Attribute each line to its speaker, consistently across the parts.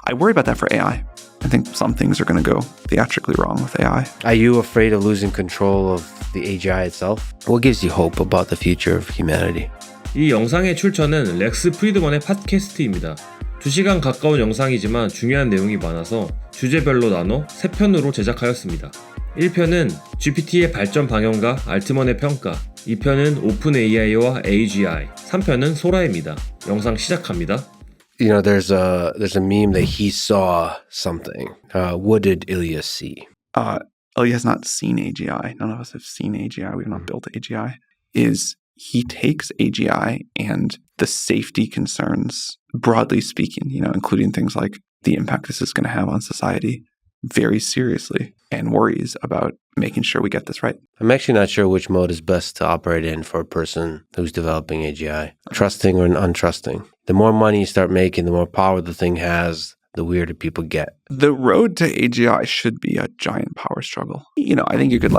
Speaker 1: I worry about that for AI. I think some things are going to go theatrically wrong with AI.
Speaker 2: Are you afraid of losing control of the AGI itself? What gives you hope about the future of humanity?
Speaker 3: 이 영상의 출처는 렉스 프리드먼의 팟캐스트입니다. 2시간 가까운 영상이지만 중요한 내용이 많아서 주제별로 나눠 3편으로 제작하였습니다. 1편은 GPT의 발전 방향과 알트먼의 평가, 2편은 오픈 AI와 AGI, 3편은 소라입니다. 영상 시작합니다.
Speaker 2: You know, there's a meme that he saw something. What did Ilya see?
Speaker 1: Ilya has not seen AGI. None of us have seen AGI. We have not built AGI. He takes AGI and the safety concerns, broadly speaking, including things like the impact this is going to have on society, very seriously, and worries about making sure we get this right.
Speaker 2: I'm actually not sure which mode is best to operate in for a person who's developing AGI, trusting or untrusting. The more money you start making, the more power the thing has, the weirder people get.
Speaker 1: The road to AGI should be a giant power struggle. I think you could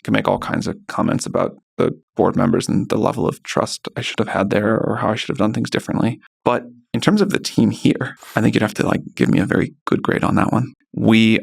Speaker 1: make all kinds of comments about the board members and the level of trust I should have had there or how I should have done things differently. But in terms of the team here, I think you'd have to give me a very good grade on that one. We,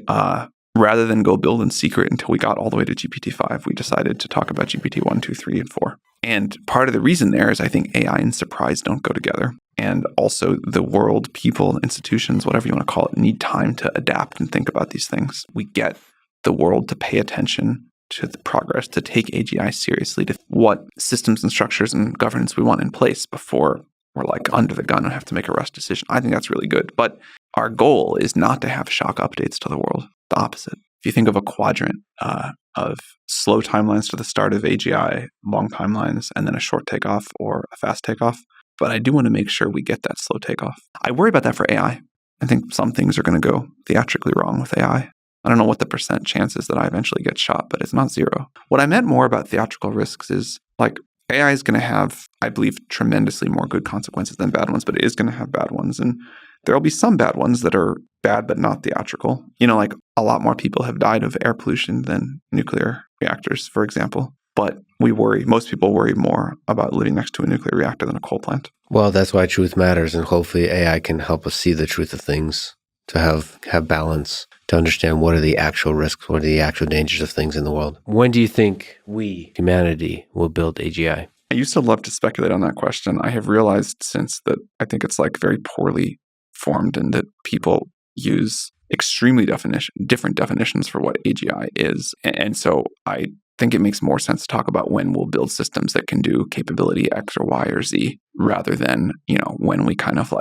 Speaker 1: rather than go build in secret until we got all the way to GPT-5, we decided to talk about GPT-1, 2, 3, and 4. And part of the reason there is I think AI and surprise don't go together. And also the world, people, institutions, whatever you want to call it, need time to adapt and think about these things. We get the world to pay attention to the progress, to take AGI seriously, to what systems and structures and governance we want in place before we're under the gun and have to make a rush decision. I think that's really good. But our goal is not to have shock updates to the world. The opposite. If you think of a quadrant of slow timelines to the start of AGI, long timelines, and then a short takeoff or a fast takeoff. But I do want to make sure we get that slow takeoff. I worry about that for AI. I think some things are going to go theatrically wrong with AI. I don't know what the % chance is that I eventually get shot, but it's not zero. What I meant more about theatrical risks is AI is going to have, I believe, tremendously more good consequences than bad ones, but it is going to have bad ones. And there will be some bad ones that are bad but not theatrical. A lot more people have died of air pollution than nuclear reactors, for example. But most people worry more about living next to a nuclear reactor than a coal plant.
Speaker 2: Well, that's why truth matters, and hopefully AI can help us see the truth of things, to have balance, to understand what are the actual risks, what are the actual dangers of things in the world. When do you think we, humanity, will build AGI?
Speaker 1: I used to love to speculate on that question. I have realized since that I think it's very poorly formed and that people use extremely different definitions for what AGI is. And so I think it makes more sense to talk about when we'll build systems that can do capability X or Y or Z rather than, when we kind of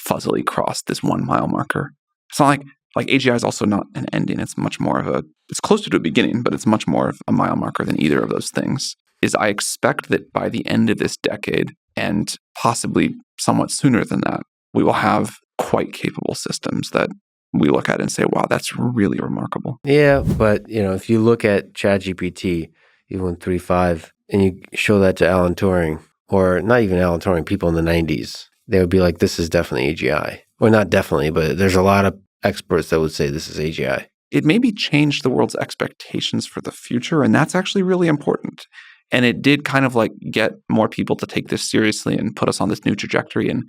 Speaker 1: fuzzily cross this 1 mile marker. It's not like AGI is also not an ending. It's much more of it's closer to a beginning, but it's much more of a mile marker than either of those things. I expect that by the end of this decade, and possibly somewhat sooner than that, we will have quite capable systems that we look at and say, wow, that's really remarkable.
Speaker 2: Yeah, but if you look at ChatGPT, even 3.5, and you show that to Alan Turing, or not even Alan Turing, people in the 90s, they would be like, this is definitely AGI. Or not definitely, but there's a lot of experts that would say this is AGI.
Speaker 1: It maybe changed the world's expectations for the future, and that's actually really important. And it did kind of get more people to take this seriously and put us on this new trajectory. And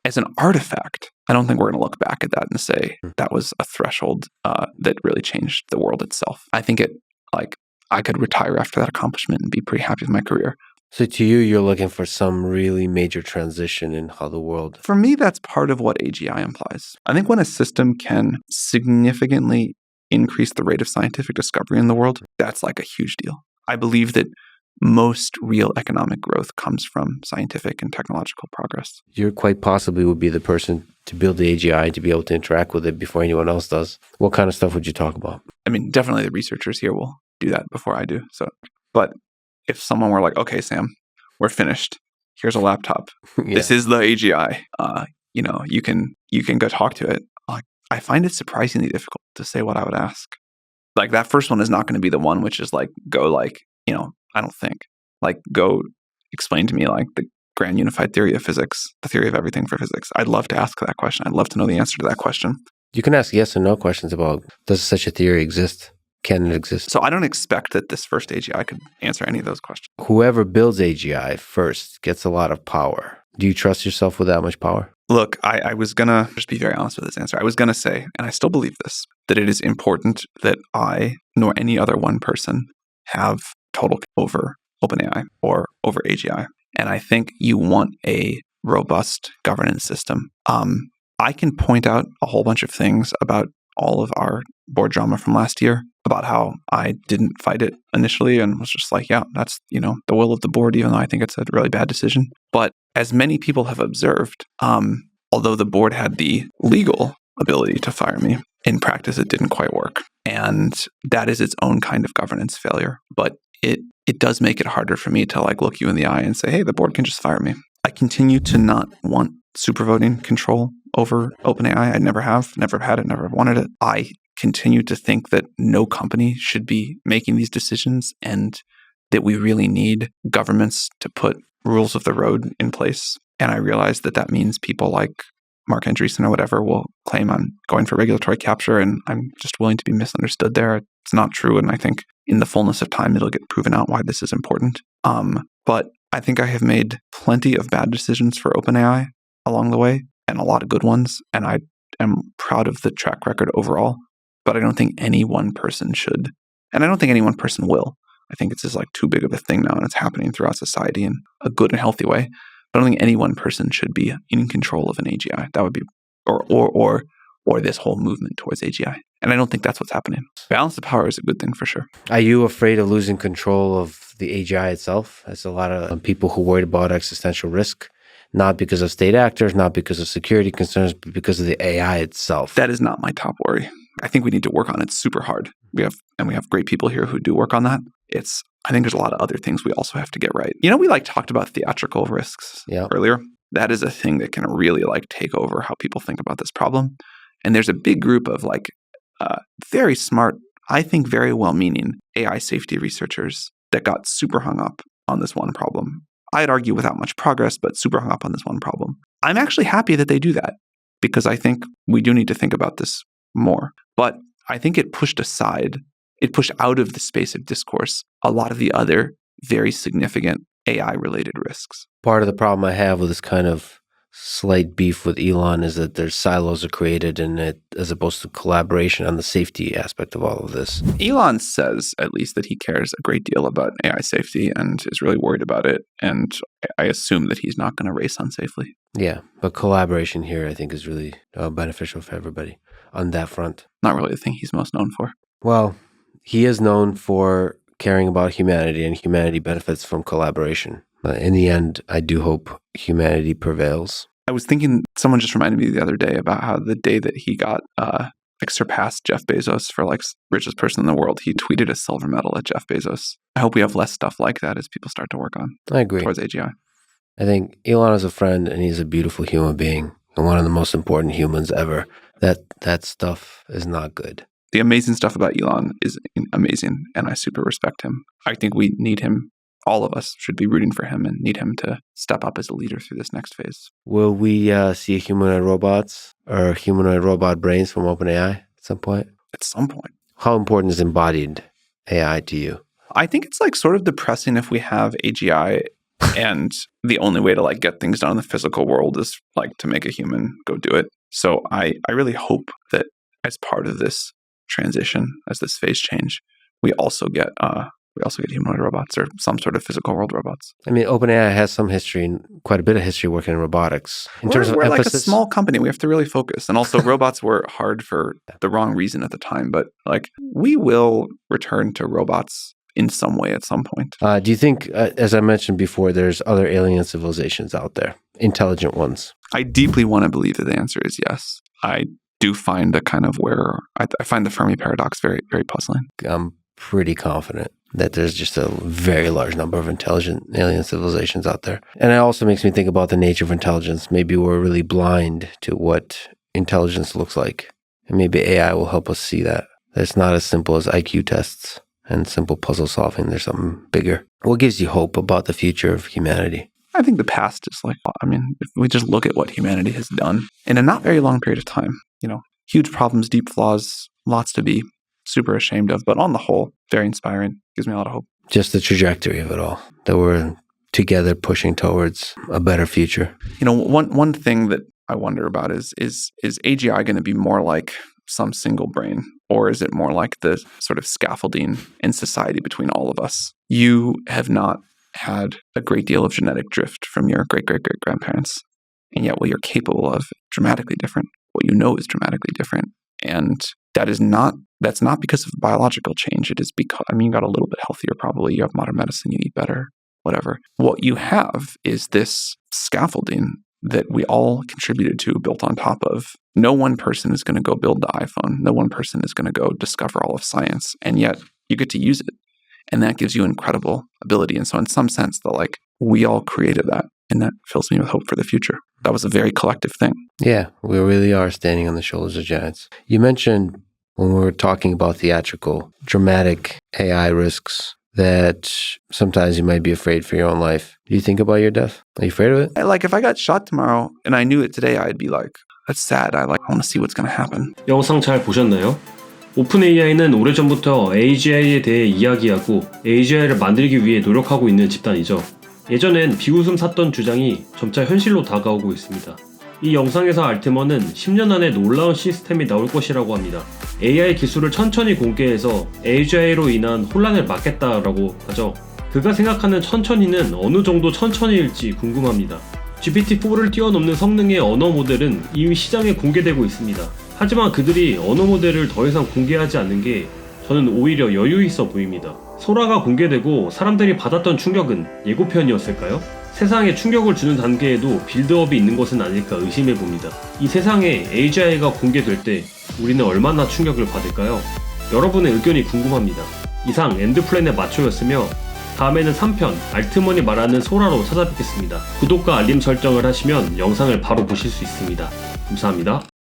Speaker 1: as an artifact, I don't think we're going to look back at that and say that was a threshold that really changed the world itself. I think I could retire after that accomplishment and be pretty happy with my career.
Speaker 2: So to you, you're looking for some really major transition in how the world...
Speaker 1: For me, that's part of what AGI implies. I think when a system can significantly increase the rate of scientific discovery in the world, that's a huge deal. I believe that most real economic growth comes from scientific and technological progress.
Speaker 2: You quite possibly would be the person to build the AGI to be able to interact with it before anyone else does. What kind of stuff would you talk about?
Speaker 1: I mean, definitely the researchers here will do that before I do. But if someone were like, okay, Sam, we're finished. Here's a laptop. Yeah. This is the AGI. You can go talk to it. I find it surprisingly difficult to say what I would ask. That first one is not going to be the one which is I don't think. Go explain to me the grand unified theory of physics, the theory of everything for physics. I'd love to ask that question. I'd love to know the answer to that question.
Speaker 2: You can ask yes and no questions about, does such a theory exist? Can it exist?
Speaker 1: So I don't expect that this first AGI could answer any of those questions.
Speaker 2: Whoever builds AGI first gets a lot of power. Do you trust yourself with that much power?
Speaker 1: Look, I was going to just be very honest with this answer. I was going to say, and I still believe this, that it is important that I nor any other one person have total over OpenAI or over AGI. And I think you want a robust governance system. I can point out a whole bunch of things about all of our board drama from last year, about how I didn't fight it initially and was just like, yeah, that's, the will of the board, even though I think it's a really bad decision. But as many people have observed, although the board had the legal ability to fire me, in practice, it didn't quite work. And that is its own kind of governance failure. But it does make it harder for me to look you in the eye and say, hey, the board can just fire me. I continue to not want super voting control over OpenAI. I never have, never had it, never wanted it. I continue to think that no company should be making these decisions and that we really need governments to put rules of the road in place. And I realize that means people like Mark Andreessen or whatever will claim I'm going for regulatory capture, and I'm just willing to be misunderstood there. It's not true. And I think in the fullness of time, it'll get proven out why this is important. But I think I have made plenty of bad decisions for OpenAI along the way, and a lot of good ones. And I am proud of the track record overall. But I don't think any one person should. And I don't think any one person will. I think it's just too big of a thing now, and it's happening throughout society in a good and healthy way. I don't think any one person should be in control of an AGI. That would be, or this whole movement towards AGI. And I don't think that's what's happening. Balance of power is a good thing for sure.
Speaker 2: Are you afraid of losing control of the AGI itself? There's a lot of people who worried about existential risk, not because of state actors, not because of security concerns, but because of the AI itself.
Speaker 1: That is not my top worry. I think we need to work on it super hard. We have great people here who do work on that. I think there's a lot of other things we also have to get right. We talked about theatrical risks earlier. That is a thing that can really take over how people think about this problem. And there's a big group of very smart, I think very well-meaning AI safety researchers that got super hung up on this one problem. I'd argue without much progress, but super hung up on this one problem. I'm actually happy that they do that because I think we do need to think about this more. But I think it pushed out of the space of discourse a lot of the other very significant AI-related risks.
Speaker 2: Part of the problem I have with this kind of slight beef with Elon is that there's silos are created in it as opposed to collaboration on the safety aspect of all of this.
Speaker 1: Elon says at least that he cares a great deal about AI safety and is really worried about it. And I assume that he's not going to race unsafely.
Speaker 2: Yeah, but collaboration here I think is really beneficial for everybody on that front.
Speaker 1: Not really the thing he's most known for.
Speaker 2: Well, he is known for caring about humanity, and humanity benefits from collaboration. In the end, I do hope humanity prevails.
Speaker 1: I was thinking, someone just reminded me the other day about how the day that he got surpassed Jeff Bezos for richest person in the world, he tweeted a silver medal at Jeff Bezos. I hope we have less stuff like that as people start to work on.
Speaker 2: I agree.
Speaker 1: Towards AGI.
Speaker 2: I think Elon is a friend, and he's a beautiful human being, and one of the most important humans ever. That stuff is not good.
Speaker 1: The amazing stuff about Elon is amazing, and I super respect him. I think we need him. All of us should be rooting for him and need him to step up as a leader through this next phase.
Speaker 2: Will we see humanoid robots or humanoid robot brains from OpenAI at some point?
Speaker 1: At some point.
Speaker 2: How important is embodied AI to you?
Speaker 1: I think it's sort of depressing if we have AGI and the only way to get things done in the physical world is to make a human go do it. So I really hope that as part of this transition, as this phase change, we also get humanoid robots or some sort of physical world robots.
Speaker 2: I mean, OpenAI has some history, quite a bit of history working in robotics.
Speaker 1: We're emphasis, a small company. We have to really focus. And also robots were hard for the wrong reason at the time. But we will return to robots in some way at some point.
Speaker 2: Do you think, as I mentioned before, there's other alien civilizations out there, intelligent ones?
Speaker 1: I deeply want to believe that the answer is yes. I do find I find the Fermi paradox very, very puzzling.
Speaker 2: I'm pretty confident that there's just a very large number of intelligent alien civilizations out there. And it also makes me think about the nature of intelligence. Maybe we're really blind to what intelligence looks like. And maybe AI will help us see that. It's not as simple as IQ tests and simple puzzle solving. There's something bigger. What gives you hope about the future of humanity?
Speaker 1: I think the past is if we just look at what humanity has done in a not very long period of time, huge problems, deep flaws, lots to be super ashamed of, but on the whole, very inspiring. Gives me a lot of hope.
Speaker 2: Just the trajectory of it all, that we're together pushing towards a better future.
Speaker 1: One thing that I wonder about is AGI going to be more like some single brain, or is it more like the sort of scaffolding in society between all of us? You have not had a great deal of genetic drift from your great-great-great-grandparents, and yet what you're capable of dramatically different. What you know is dramatically different, and that's not because of biological change. It is because, you got a little bit healthier probably. You have modern medicine, you eat better, whatever. What you have is this scaffolding that we all contributed to, built on top of. No one person is going to go build the iPhone. No one person is going to go discover all of science. And yet you get to use it. And that gives you incredible ability. And so in some sense, we all created that. And that fills me with hope for the future. That was a very collective thing.
Speaker 2: Yeah, we really are standing on the shoulders of giants. You mentioned when we were talking about theatrical, dramatic AI risks that sometimes you might be afraid for your own life. Do you think about your death? Are you afraid of it?
Speaker 1: If I got shot tomorrow and I knew it today, I'd be like, that's sad. I want to see what's going to happen.
Speaker 3: 영상 잘 보셨나요? 오픈AI는 오래전부터 AGI에 대해 이야기하고 AGI를 만들기 위해 노력하고 있는 집단이죠. 예전엔 비웃음 샀던 주장이 점차 현실로 다가오고 있습니다. 이 영상에서 알트먼은 10년 안에 놀라운 시스템이 나올 것이라고 합니다. AI 기술을 천천히 공개해서 AGI로 인한 혼란을 막겠다라고 하죠. 그가 생각하는 천천히는 어느 정도 천천히일지 궁금합니다. GPT-4를 뛰어넘는 성능의 언어 모델은 이미 시장에 공개되고 있습니다. 하지만 그들이 언어 모델을 더 이상 공개하지 않는 게 저는 오히려 여유 있어 보입니다. 소라가 공개되고 사람들이 받았던 충격은 예고편이었을까요? 세상에 충격을 주는 단계에도 빌드업이 있는 것은 아닐까 의심해 봅니다. 이 세상에 AGI가 공개될 때 우리는 얼마나 충격을 받을까요? 여러분의 의견이 궁금합니다. 이상 엔드플랜의 마초였으며 다음에는 3편 알트먼이 말하는 소라로 찾아뵙겠습니다. 구독과 알림 설정을 하시면 영상을 바로 보실 수 있습니다. 감사합니다.